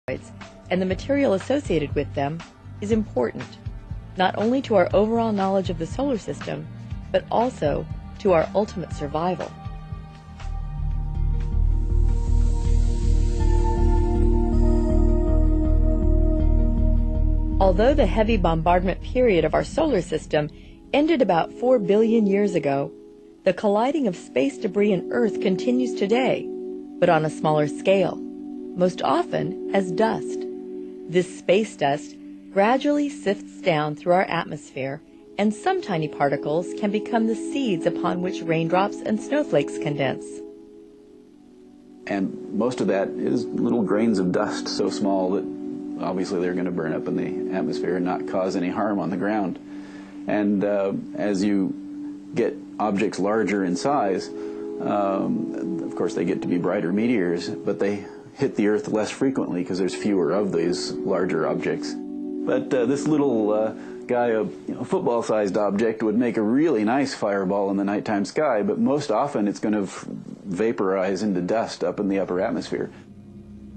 and the material associated with them is important, not only to our overall knowledge of the solar system, but also to our ultimate survival. Although the heavy bombardment period of our solar system ended about 4 billion years ago, the colliding of space debris and Earth continues today, but on a smaller scale, most often as dust. This space dust gradually sifts down through our atmosphere, and some tiny particles can become the seeds upon which raindrops and snowflakes condense. And most of that is little grains of dust, so small that obviously they're going to burn up in the atmosphere and not cause any harm on the ground. And as you get objects larger in size, of course they get to be brighter meteors, but they hit the Earth less frequently because there's fewer of these larger objects. But this little guy, a football-sized object, would make a really nice fireball in the nighttime sky, but most often it's going to vaporize into dust up in the upper atmosphere.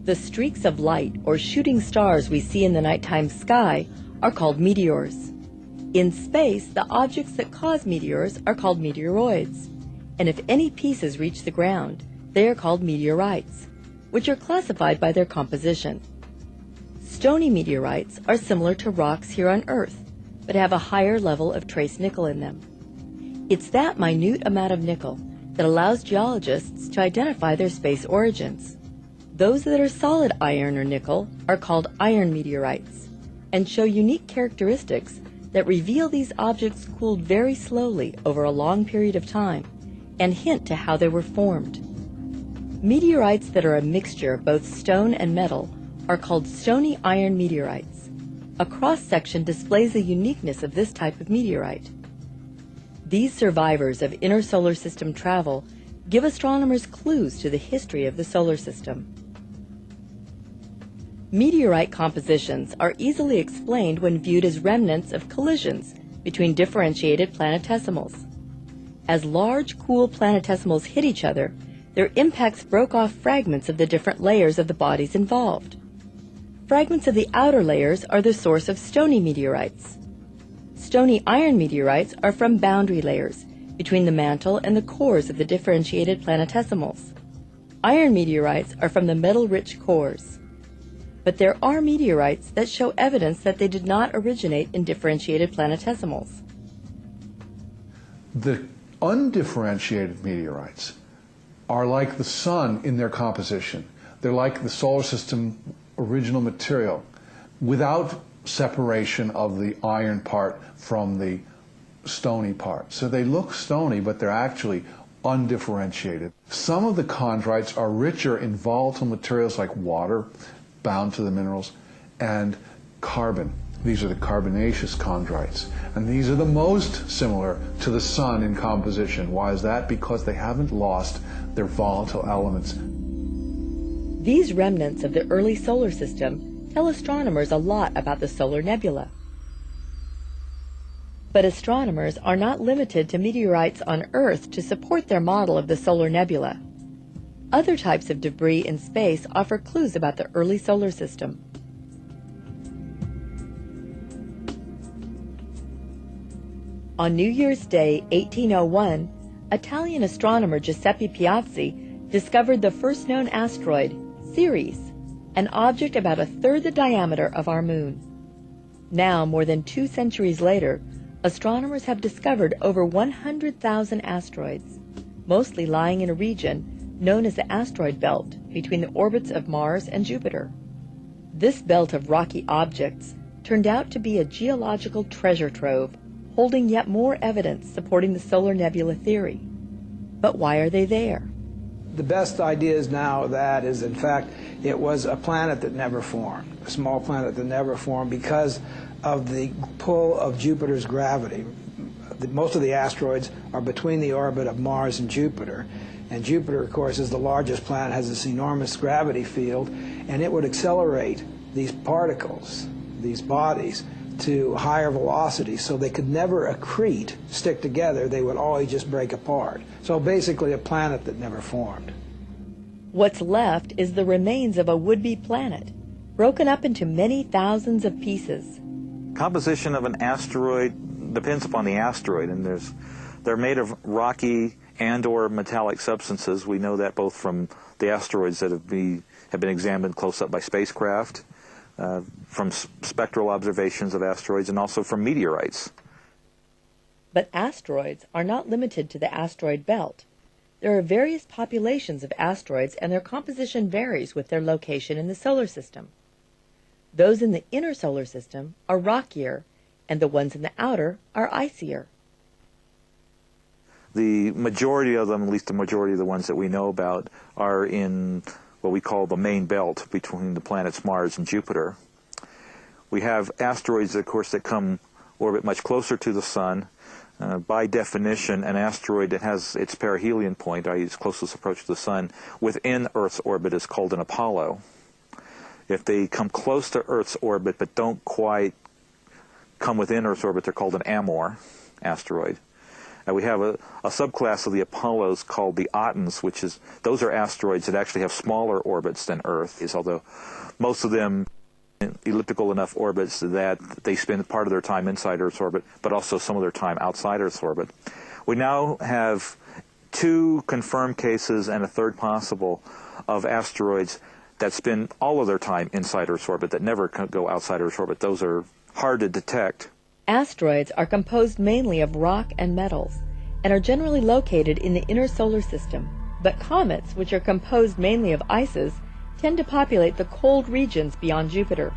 The streaks of light, or shooting stars we see in the nighttime sky, are called meteors. In space, the objects that cause meteors are called meteoroids, and if any pieces reach the ground, they are called meteorites, which are classified by their composition. Stony meteorites are similar to rocks here on Earth, but have a higher level of trace nickel in them. It's that minute amount of nickel that allows geologists to identify their space origins. Those that are solid iron or nickel are called iron meteorites and show unique characteristics that reveal these objects cooled very slowly over a long period of time and hint to how they were formed. Meteorites that are a mixture of both stone and metal are called stony iron meteorites. A cross-section displays the uniqueness of this type of meteorite. These survivors of inner solar system travel give astronomers clues to the history of the solar system. Meteorite compositions are easily explained when viewed as remnants of collisions between differentiated planetesimals. As large, cool planetesimals hit each other, their impacts broke off fragments of the different layers of the bodies involved. Fragments of the outer layers are the source of stony meteorites. Stony iron meteorites are from boundary layers between the mantle and the cores of the differentiated planetesimals. Iron meteorites are from the metal-rich cores. But there are meteorites that show evidence that they did not originate in differentiated planetesimals. The undifferentiated meteorites are like the sun in their composition. They're like the solar system original material without separation of the iron part from the stony part. So they look stony, but they're actually undifferentiated. Some of the chondrites are richer in volatile materials like water, bound to the minerals, and carbon. These are the carbonaceous chondrites. And these are the most similar to the sun in composition. Why is that? Because they haven't lost their volatile elements. These remnants of the early solar system tell astronomers a lot about the solar nebula. But astronomers are not limited to meteorites on Earth to support their model of the solar nebula. Other types of debris in space offer clues about the early solar system. On New Year's Day, 1801, Italian astronomer Giuseppe Piazzi discovered the first known asteroid, Ceres, an object about a third the diameter of our moon. Now, more than 2 centuries later, astronomers have discovered over 100,000 asteroids, mostly lying in a region known as the asteroid belt between the orbits of Mars and Jupiter. This belt of rocky objects turned out to be a geological treasure trove, holding yet more evidence supporting the solar nebula theory. But why are they there? The best ideas now of that is, in fact, it was a planet that never formed, a small planet that never formed because of the pull of Jupiter's gravity. Most of the asteroids are between the orbit of Mars and Jupiter. And Jupiter, of course, is the largest planet, has this enormous gravity field, and it would accelerate these particles, these bodies, to higher velocities, so they could never accrete, stick together. They would always just break apart. So basically a planet that never formed. What's left is the remains of a would-be planet, broken up into many thousands of pieces. Composition of an asteroid depends upon the asteroid, and they're made of rocky and or metallic substances. We know that both from the asteroids that have been examined close up by spacecraft, from spectral observations of asteroids, and also from meteorites. But asteroids are not limited to the asteroid belt. There are various populations of asteroids, and their composition varies with their location in the solar system. Those in the inner solar system are rockier, and the ones in the outer are icier. The majority of them, at least the majority of the ones that we know about, are in what we call the main belt between the planets Mars and Jupiter. We have asteroids, of course, that come orbit much closer to the Sun. By definition, an asteroid that has its perihelion point, i.e. its closest approach to the Sun, within Earth's orbit is called an Apollo. If they come close to Earth's orbit but don't quite come within Earth's orbit, they're called an Amor asteroid. We have a subclass of the Apollos called the Ottons, those are asteroids that actually have smaller orbits than Earth, although most of them elliptical enough orbits that they spend part of their time inside Earth's orbit, but also some of their time outside Earth's orbit. We now have 2 confirmed cases and a third possible of asteroids that spend all of their time inside Earth's orbit, that never go outside Earth's orbit. Those are hard to detect. Asteroids are composed mainly of rock and metals, and are generally located in the inner solar system. But comets, which are composed mainly of ices, tend to populate the cold regions beyond Jupiter.